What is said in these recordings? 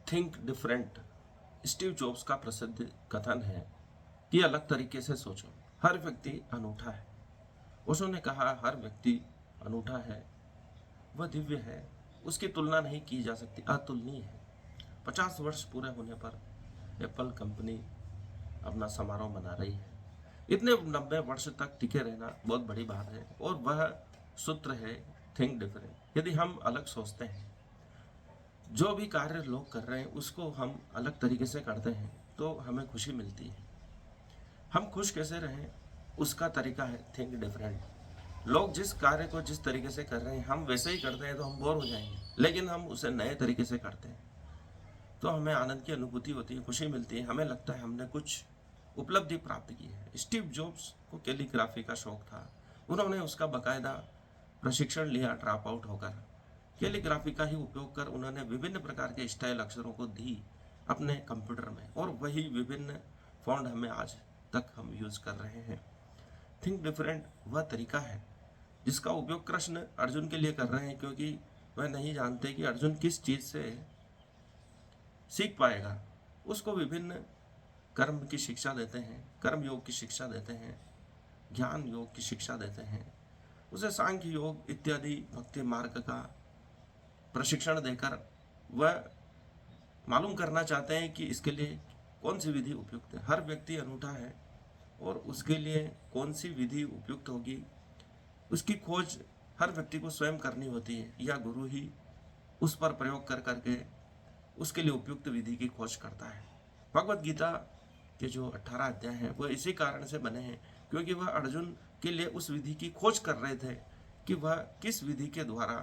Think different. Steve jobs का प्रसिद्ध कथन है कि अलग तरीके से सोचो, हर व्यक्ति अनूठा है। उन्होंने कहा हर व्यक्ति अनूठा है, वह दिव्य है, उसकी तुलना नहीं की जा सकती, अतुलनीय है। 50 वर्ष पूरे होने पर एप्पल कंपनी अपना समारोह मना रही है। इतने 90 वर्ष तक टिके रहना बहुत बड़ी बात है, और वह सूत्र है थिंक डिफरेंट। यदि हम अलग सोचते हैं, जो भी कार्य लोग कर रहे हैं उसको हम अलग तरीके से करते हैं, तो हमें खुशी मिलती है। हम खुश कैसे रहें, उसका तरीका है थिंक डिफरेंट। लोग जिस कार्य को जिस तरीके से कर रहे हैं हम वैसे ही करते हैं तो हम बोर हो जाएंगे, लेकिन हम उसे नए तरीके से करते हैं तो हमें आनंद की अनुभूति होती है, खुशी मिलती है, हमें लगता है हमने कुछ उपलब्धि प्राप्त की है। स्टीव जॉब्स को कैलीग्राफी का शौक था। उन्होंने उसका बाकायदा प्रशिक्षण लिया ड्रॉप आउट होकर। कैलीग्राफी का ही उपयोग कर उन्होंने विभिन्न प्रकार के स्टाइल अक्षरों को दी अपने कंप्यूटर में, और वही विभिन्न फॉन्ट हमें आज तक हम यूज कर रहे हैं। थिंक डिफरेंट वह तरीका है जिसका उपयोग कृष्ण अर्जुन के लिए कर रहे हैं, क्योंकि वह नहीं जानते कि अर्जुन किस चीज से सीख पाएगा। उसको विभिन्न कर्म की शिक्षा देते हैं, कर्म योग की शिक्षा देते हैं, ज्ञान योग की शिक्षा देते हैं, उसे सांख्य योग इत्यादि भक्ति मार्ग का प्रशिक्षण देकर वह मालूम करना चाहते हैं कि इसके लिए कौन सी विधि उपयुक्त है। हर व्यक्ति अनूठा है और उसके लिए कौन सी विधि उपयुक्त होगी उसकी खोज हर व्यक्ति को स्वयं करनी होती है, या गुरु ही उस पर प्रयोग कर करके उसके लिए उपयुक्त विधि की खोज करता है। भगवत गीता के जो 18 अध्याय हैं वो इसी कारण से बने हैं, क्योंकि वह अर्जुन के लिए उस विधि की खोज कर रहे थे कि वह किस विधि के द्वारा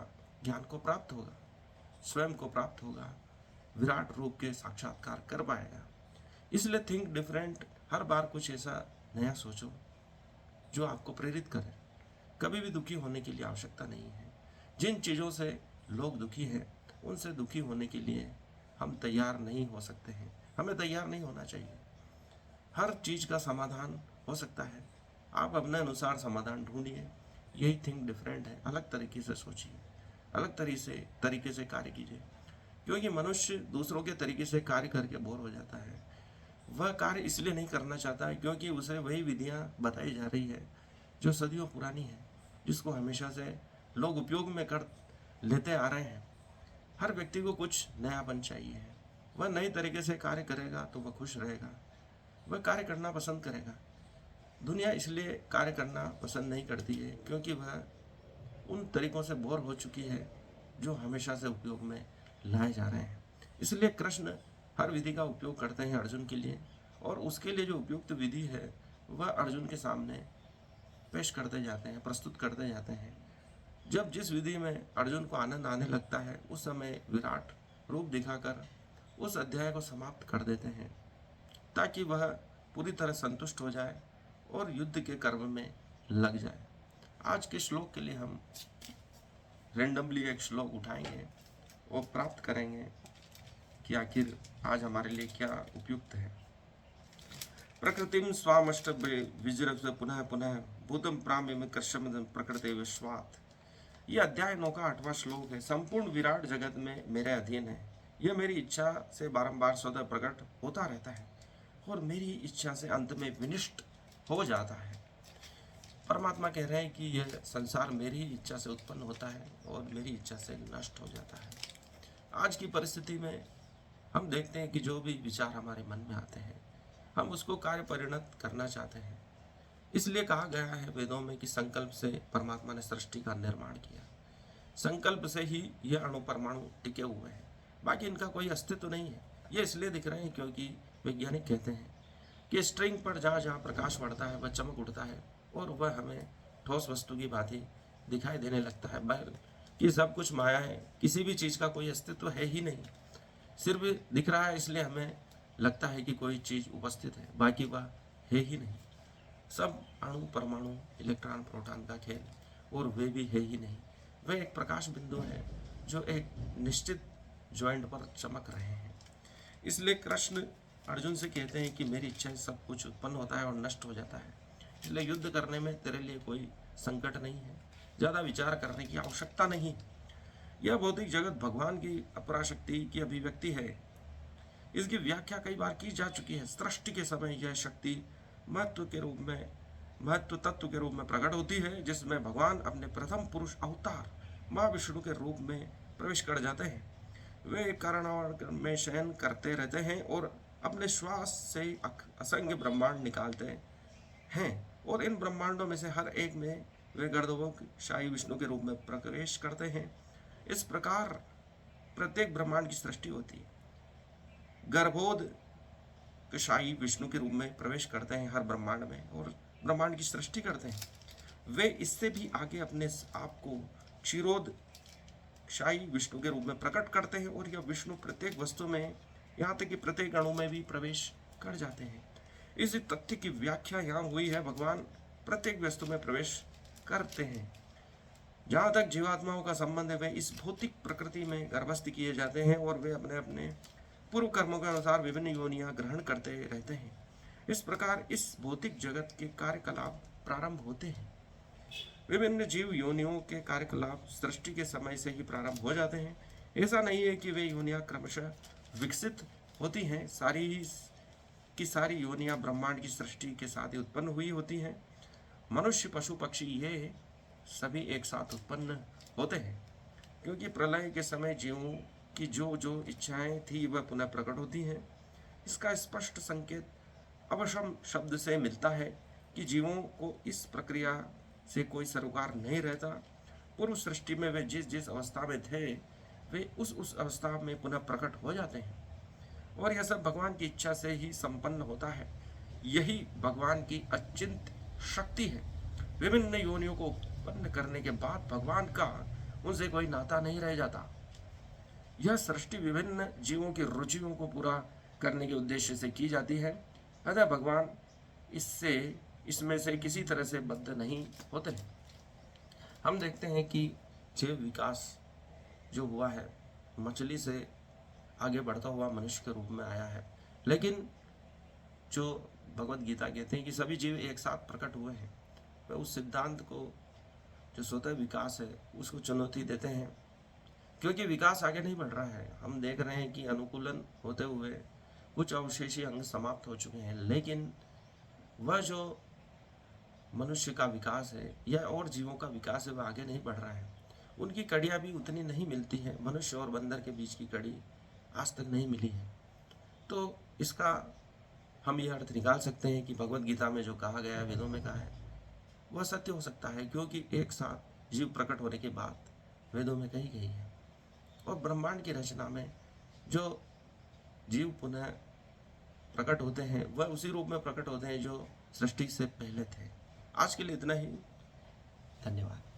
ज्ञान को प्राप्त होगा, स्वयं को प्राप्त होगा, विराट रूप के साक्षात्कार कर पाएगा। इसलिए थिंक डिफरेंट, हर बार कुछ ऐसा नया सोचो जो आपको प्रेरित करे। कभी भी दुखी होने की लिए आवश्यकता नहीं है। जिन चीज़ों से लोग दुखी हैं उनसे दुखी होने के लिए हम तैयार नहीं हो सकते हैं, हमें तैयार नहीं होना चाहिए। हर चीज़ का समाधान हो सकता है, आप अपने अनुसार समाधान ढूंढिए। यही थिंक डिफरेंट है। अलग तरीके से सोचिए, अलग तरीके से कार्य कीजिए, क्योंकि मनुष्य दूसरों के तरीके से कार्य करके बोर हो जाता है। वह कार्य इसलिए नहीं करना चाहता है क्योंकि उसे वही विधियां बताई जा रही है जो सदियों पुरानी है, जिसको हमेशा से लोग उपयोग में कर लेते आ रहे हैं। हर व्यक्ति को कुछ नयापन चाहिए है। वह नए तरीके से कार्य करेगा तो वह खुश रहेगा, वह कार्य करना पसंद करेगा। दुनिया इसलिए कार्य करना पसंद नहीं करती है क्योंकि वह उन तरीकों से बोर हो चुकी है जो हमेशा से उपयोग में लाए जा रहे हैं। इसलिए कृष्ण हर विधि का उपयोग करते हैं अर्जुन के लिए, और उसके लिए जो उपयुक्त विधि है वह अर्जुन के सामने पेश करते जाते हैं, प्रस्तुत करते जाते हैं। जब जिस विधि में अर्जुन को आनंद आने लगता है उस समय विराट रूप दिखाकर उस अध्याय को समाप्त कर देते हैं, ताकि वह पूरी तरह संतुष्ट हो जाए और युद्ध के कर्म में लग जाए। आज के श्लोक के लिए हम रेंडमली एक श्लोक उठाएंगे और प्राप्त करेंगे कि आखिर आज हमारे लिए क्या उपयुक्त है। प्रकृतिम स्वामष्ट विजृंभ पुनः पुनः भूतम प्राम्य कर्षम प्रकृति विश्वात। ये अध्याय 9 का 8वां श्लोक है। संपूर्ण विराट जगत में मेरे अधीन है, यह मेरी इच्छा से बारंबार स्वतः प्रकट होता रहता है और मेरी इच्छा से अंत में विनिष्ट हो जाता है। परमात्मा कह रहे हैं कि यह संसार मेरी ही इच्छा से उत्पन्न होता है और मेरी इच्छा से नष्ट हो जाता है। आज की परिस्थिति में हम देखते हैं कि जो भी विचार हमारे मन में आते हैं हम उसको कार्य परिणत करना चाहते हैं। इसलिए कहा गया है वेदों में कि संकल्प से परमात्मा ने सृष्टि का निर्माण किया। संकल्प से ही यह अणु परमाणु टिके हुए हैं, बाकी इनका कोई अस्तित्व नहीं है। ये इसलिए दिख रहे हैं क्योंकि वैज्ञानिक कहते हैं कि स्ट्रिंग पर जहाँ जहाँ प्रकाश बढ़ता है वह चमक उठता है और वह हमें ठोस वस्तु की भांति दिखाई देने लगता है। कि सब कुछ माया है, किसी भी चीज़ का कोई अस्तित्व है ही नहीं, सिर्फ दिख रहा है इसलिए हमें लगता है कि कोई चीज़ उपस्थित है, बाकी वह है ही नहीं। सब अणु परमाणु इलेक्ट्रॉन प्रोटॉन का खेल, और वे भी है ही नहीं। वे एक प्रकाश बिंदु है जो एक निश्चित ज्वाइंट पर चमक रहे हैं। इसलिए कृष्ण अर्जुन से कहते हैं कि मेरी इच्छा से सब कुछ उत्पन्न होता है और नष्ट हो जाता है, इसलिए युद्ध करने में तेरे लिए कोई संकट नहीं है, ज़्यादा विचार करने की आवश्यकता नहीं। यह भौतिक जगत भगवान की अपराशक्ति की अभिव्यक्ति है, इसकी व्याख्या कई बार की जा चुकी है। सृष्टि के समय यह शक्ति महत्व तत्व के रूप में प्रकट होती है, जिसमें भगवान अपने प्रथम पुरुष अवतार माँ विष्णु के रूप में प्रवेश कर जाते हैं। वे कारावार में शयन करते रहते हैं और अपने श्वास से असंख्य ब्रह्मांड निकालते हैं, और इन ब्रह्मांडों में से हर एक में वे गर्दभोगशाही विष्णु के रूप में प्रवेश करते हैं। इस प्रकार प्रत्येक ब्रह्मांड की सृष्टि होती है। गर्भोदकशाही विष्णु के रूप में प्रवेश करते हैं हर ब्रह्मांड में और ब्रह्मांड की सृष्टि करते हैं। वे इससे भी आगे अपने आप को क्षीरोदशाही विष्णु के रूप में प्रकट करते हैं, और यह विष्णु प्रत्येक वस्तु में, यहाँ तक कि प्रत्येक अणु में भी प्रवेश कर जाते हैं। इस तथ्य की व्याख्या यहाँ हुई है, भगवान प्रत्येक वस्तु में प्रवेश करते हैं। जहाँ तक जीवात्माओं का संबंध है, वे इस भौतिक प्रकृति में गर्भस्थ किए जाते हैं और वे अपने अपने पूर्व कर्मों के अनुसार विभिन्न योनियां ग्रहण करते रहते हैं। इस प्रकार इस भौतिक जगत के कार्यकलाप प्रारंभ होते हैं। विभिन्न जीव योनियों के कार्यकलाप सृष्टि के समय से ही प्रारंभ हो जाते हैं। ऐसा नहीं है कि वे योनियां क्रमशः विकसित होती हैं। सारी योनियां ब्रह्मांड की सृष्टि के साथ ही उत्पन्न हुई होती हैं। मनुष्य, पशु, पक्षी ये सभी एक साथ उत्पन्न होते हैं, क्योंकि प्रलय के समय जीवों की जो जो इच्छाएं थी वह पुनः प्रकट होती हैं। इसका स्पष्ट संकेत अवशम शब्द से मिलता है कि जीवों को इस प्रक्रिया से कोई सरोकार नहीं रहता। पूर्व सृष्टि में वे जिस जिस अवस्था में थे, वे उस अवस्था में पुनः प्रकट हो जाते हैं, और यह सब भगवान की इच्छा से ही संपन्न होता है। यही भगवान की अचिंत शक्ति है। विभिन्न योनियों को उत्पन्न करने के बाद भगवान का उनसे कोई नाता नहीं रह जाता। यह सृष्टि विभिन्न जीवों की रुचियों को पूरा करने के उद्देश्य से की जाती है, अतः भगवान इसमें से किसी तरह से बद्ध नहीं होते। हम देखते हैं कि जीव विकास जो हुआ है, मछली से आगे बढ़ता हुआ मनुष्य के रूप में आया है, लेकिन जो भगवत गीता कहते हैं कि सभी जीव एक साथ प्रकट हुए हैं, वह उस सिद्धांत को, जो स्वतः विकास है, उसको चुनौती देते हैं, क्योंकि विकास आगे नहीं बढ़ रहा है। हम देख रहे हैं कि अनुकूलन होते हुए कुछ अवशेषी अंग समाप्त हो चुके हैं, लेकिन वह जो मनुष्य का विकास है या और जीवों का विकास है, वह आगे नहीं बढ़ रहा है। उनकी कड़ियाँ भी उतनी नहीं मिलती हैं। मनुष्य और बंदर के बीच की कड़ी आज तक नहीं मिली है। तो इसका हम यह अर्थ निकाल सकते हैं कि भगवत गीता में जो कहा गया है, वेदों में कहा है, वह सत्य हो सकता है, क्योंकि एक साथ जीव प्रकट होने के बाद वेदों में कही गई है। और ब्रह्मांड की रचना में जो जीव पुनः प्रकट होते हैं, वह उसी रूप में प्रकट होते हैं जो सृष्टि से पहले थे। आज के लिए इतना ही। धन्यवाद।